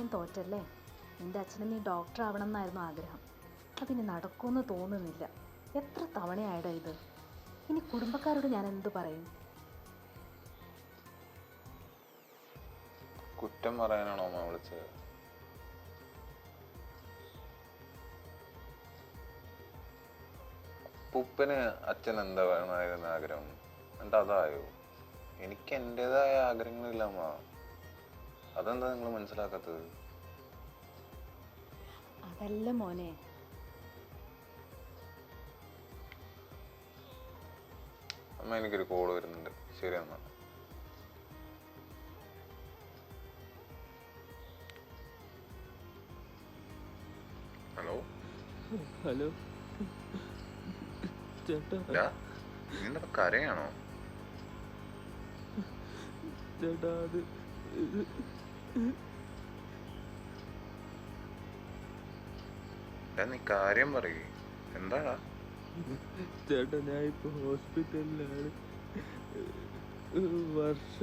നീയും തോറ്റല്ലേ. നിൻ്റെ അച്ഛന് നീ ഡോക്ടർ ആവണം എന്നായിരുന്നു ആഗ്രഹം. അതിന് നടക്കുമെന്ന് തോന്നുന്നില്ല. എത്ര തവണയായിടാ ഇത്. ഇനി കുടുംബക്കാരോട് ഞാൻ എന്തു പറയും? കുറ്റം പറയാനാണോ അമ്മ വിളിച്ചത്? ഉപ്പന് അച്ഛൻ എന്താ വേണമായിരുന്ന ആഗ്രഹം, എന്നിട്ട് അതായോ? എനിക്ക് എൻ്റെതായ ആഗ്രഹങ്ങളില്ല അമ്മ. അതെന്താ നിങ്ങൾ മനസ്സിലാക്കാത്തത്? അതല്ല മോനെ. അമ്മ എനിക്കൊരു കോള് വരുന്നുണ്ട്. ശരി എന്നാ. ഹലോ ഹലോ ചേട്ടാ. നിന്റെ കരയാണോ? ചേട്ടാ അത് നീ കാര്യം പറയേ, എന്താടാ? ചേട്ടാ ഞാൻ ഇപ്പൊ ഹോസ്പിറ്റലിലാണ്. വർഷ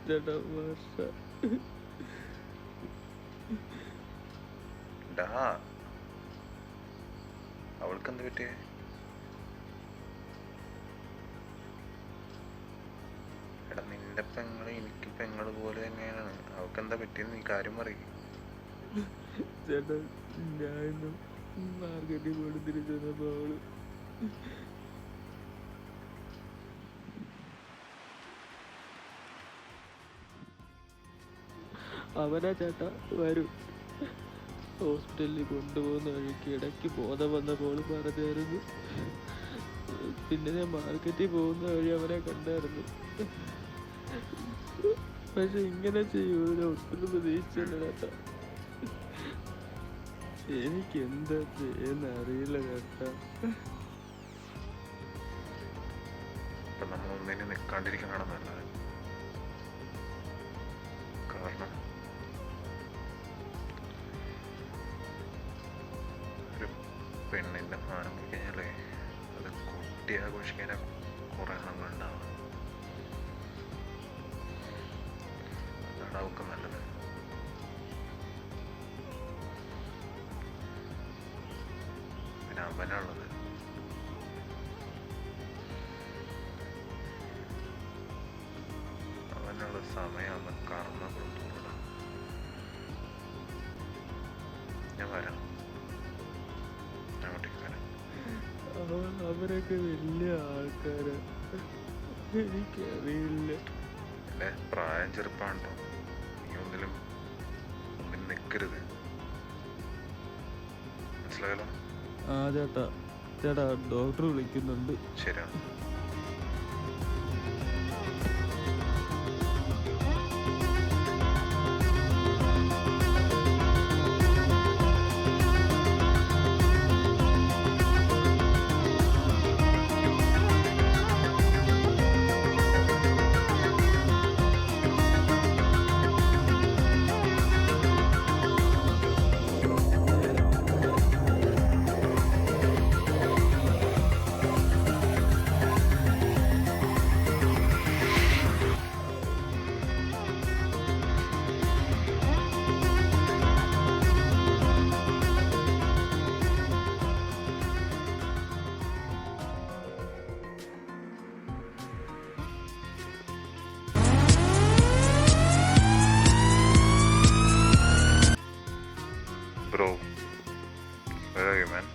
ചേട്ടാ, വർഷ. അവൾക്ക് എന്ത് പറ്റിയേ? എടാ, നിന്റെ പെങ്ങള് എനിക്ക് പെങ്ങള് പോലെ തന്നെയാണ്. അവൾക്ക് എന്താ പറ്റിയെന്ന് നീ കാര്യം പറയും. ചേട്ടാ ഞാനിന്ന് മാർക്കറ്റിൽ പോയിട്ട് തിരിച്ചു വന്നപ്പോ അവള് അവനാ ചേട്ടാ വരും. ഹോസ്പിറ്റലിൽ കൊണ്ടുപോകുന്ന വഴിക്ക് ഇടയ്ക്ക് ബോധം വന്നപ്പോൾ പറഞ്ഞായിരുന്നു. പിന്നെ ഞാൻ മാർക്കറ്റിൽ പോകുന്ന വഴി അവനെ കണ്ടായിരുന്നു. പക്ഷെ ഇങ്ങനെ ചെയ്യൂല ഒട്ടും പ്രതീക്ഷിച്ചല്ല ചേട്ടാ. എനിക്ക് എന്താ ചെയ്യുന്ന അറിയില്ല ചേട്ടാ. നമ്മൾ ഒന്നിനും നിൽക്കാണ്ടിരിക്കണതാണ് നല്ലത്. കാരണം ഒരു പെണ്ണിന്റെ മാനം പോയി കഴിഞ്ഞാലേ അത് കുട്ടി ആഘോഷിക്കാൻ കുറെ എണ്ണങ്ങളുണ്ടാവും. അതാണ് അവൾക്ക് നല്ലത്. പിന്നെ അവനുള്ളത് അവനുള്ള സമയമാകുമ്പോൾ കർമ്മ കൊടുത്തോളാം. ഞാൻ വരാം, അങ്ങോട്ടേക്ക് വരാം. അവരൊക്കെ വലിയ ആൾക്കാര്, എനിക്കറിയില്ല. അല്ലേ, പ്രായം ചെറുപ്പാണ്ടോ. നീ ഒന്നിനും നിൽക്കരുത്, മനസ്സിലായല്ലോ? ആ ചേട്ടാ. ചേട്ടാ ഡോക്ടർ വിളിക്കുന്നുണ്ട്. ശരിയാണ്. Bro, where are you, man?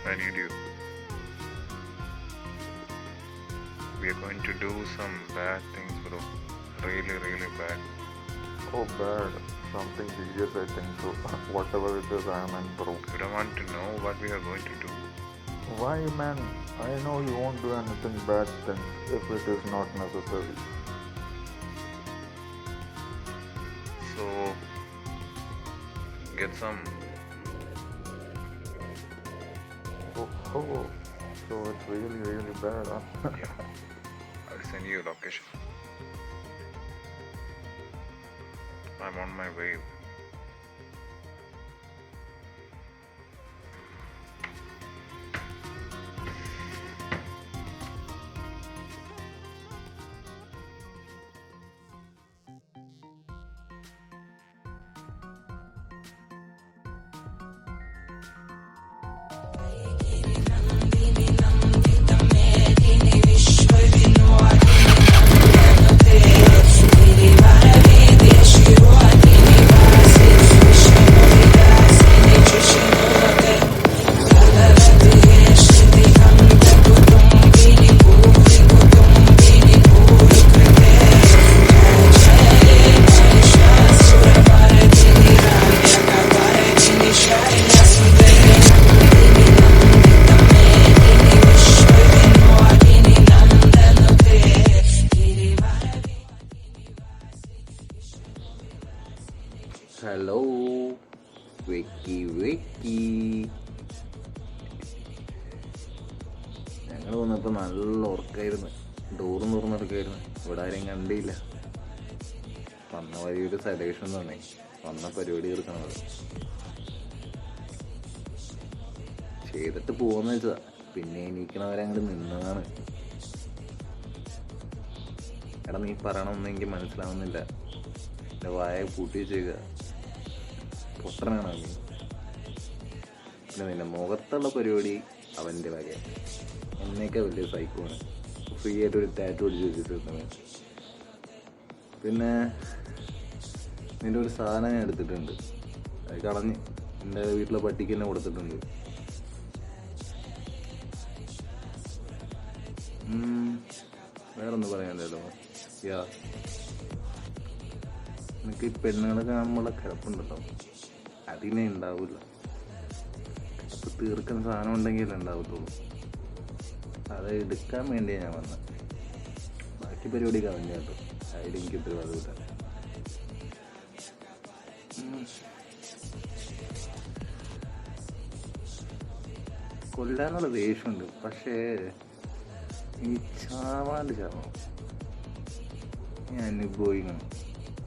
I need you. We are going to do some bad things, bro. Really, really bad. Oh, bad. Something serious, I think so. Whatever it is, I am in, bro. You don't want to know what we are going to do. Why, man? I know you won't do anything bad then if it is not necessary. So, get some. Oh, so it's really, really bad, huh? Yeah. I'll send you a location. I'm on my way. ഞങ്ങൾ വന്നപ്പോൾ നല്ല ഉറക്കായിരുന്നു. ഡോറും തുറന്നെടുക്കായിരുന്നു. ഇവിടെ ആരെയും കണ്ടില്ല. വന്ന വഴി ഒരു സജഷൻ തന്നെ, വന്ന പരിപാടി തീർക്കണത് ചെയ്തിട്ട് പോവാന്ന് വെച്ചതാ. പിന്നെ എണീക്കണവരെ അങ്ങോട്ട് നിന്നതാണ്. എടാ നീ പറയണമെന്ന് എനിക്ക് മനസ്സിലാവുന്നില്ല. എൻ്റെ വായ പൂട്ടി വെച്ചേക്കുക. പൊട്ടനാണോ നീ? പിന്നെ നിന്റെ മുഖത്തുള്ള പരിപാടി അവൻ്റെ വകയാണ്. എന്നേക്കാൾ വലിയ സൈക്കോണ്. ഫ്രീ ആയിട്ട് ഒരു ടാറ്റു അടിച്ച് വെച്ചിട്ടുണ്ട്. പിന്നെ നിന്റെ ഒരു സാധനം ഞാൻ എടുത്തിട്ടുണ്ട്. അത് കളഞ്ഞ് എൻ്റെ വീട്ടിലെ പട്ടിക്ക് തന്നെ കൊടുത്തിട്ടുണ്ട്. വേറൊന്നും പറയാനില്ലല്ലോ. യാ, എനിക്ക് ഈ പെണ്ണുങ്ങളെ കാണുമ്പോഴുള്ള കിടപ്പുണ്ടല്ലോ, അതിനെ ഉണ്ടാവില്ല. കിടപ്പ് തീർക്കുന്ന സാധനം ഉണ്ടെങ്കിലേ ഉണ്ടാവത്തുള്ളൂ. അത് എടുക്കാൻ വേണ്ടിയാണ് ഞാൻ വന്നത്. ബാക്കി പരിപാടി കളഞ്ഞു കേട്ടോ. അതിലെനിക്ക് ഉത്തരവാദില്ല. കൊല്ലാനുള്ള ദേഷ്യമുണ്ട്. പക്ഷേ ഈ ചാവാണ്ട് ചാവണം, ഞാൻ അനുഭവിക്കണം.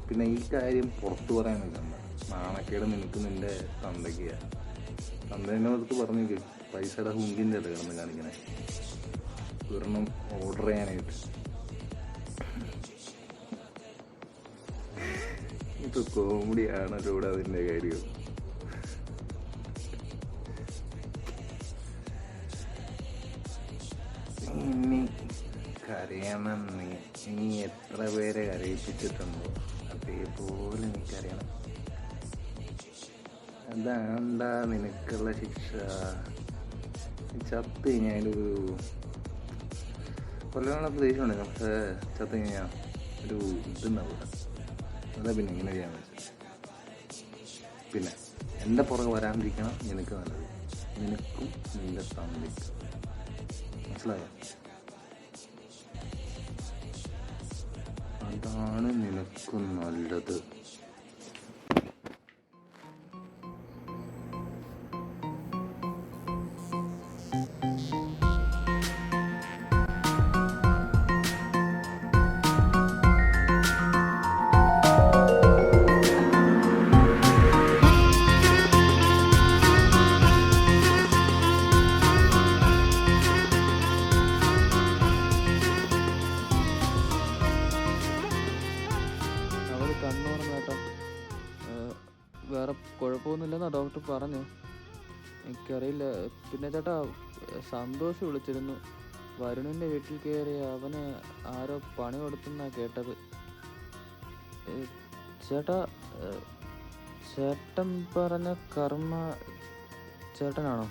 പിന്നെ ഈ കാര്യം പുറത്തു പറയാൻ നിൽക്കണ്ട. നാണക്കേട് നിനക്ക് നിൻ്റെ തന്തയ്ക്ക്. തന്തേൻ്റെ അടുത്ത് പറഞ്ഞേക്ക് പൈസയുടെ ഹുങ്കിൻ്റെ അത് കിടന്ന് കാണിക്കണേ. ഒരെണ്ണം ഓർഡർ ചെയ്യാനായിട്ട്. ഇപ്പൊ കോമഡിയാണല്ലോ ഇവിടെ അതിൻ്റെ കാര്യം. ഇനി കരയണം നീ എത്ര പേരെ കരയിപ്പിച്ചിട്ടുണ്ടോ അതേപോലെ നീ കരയണം. അതാണ്ടാ നിനക്കുള്ള ശിക്ഷ. ചത്ത് കഴിഞ്ഞാൽ ഒരു കൊല്ലങ്ങളെ പ്രതീക്ഷയുണ്ട്. പക്ഷേ ചത്ത് കഴിഞ്ഞാൽ ഒരു ഇതുണ്ടാവില്ല. അതാ പിന്നെ ഇങ്ങനെ ചെയ്യാൻ വെച്ചത്. പിന്നെ എൻ്റെ പുറകെ വരാണ്ടിരിക്കണം നിനക്ക് നല്ലത്. നിനക്കും നിൻ്റെ തമ്മിക്കും. മനസ്സിലായോ? അതാണ് നിനക്കും നല്ലത്. അവൾ കണ്ണു തുറന്നു കേട്ടോ. വേറെ കുഴപ്പമൊന്നുമില്ലെന്നാ ഡോക്ടർ പറഞ്ഞു. എനിക്കറിയില്ല. പിന്നെ ചേട്ടാ, സന്തോഷം വിളിച്ചിരുന്നു. വരുണിൻ്റെ വീട്ടിൽ കയറി അവന് ആരോ പണി കൊടുത്തെന്നാ കേട്ടത്. ചേട്ടാ, ചേട്ടൻ പറഞ്ഞ കർമ്മ ചേട്ടനാണോ?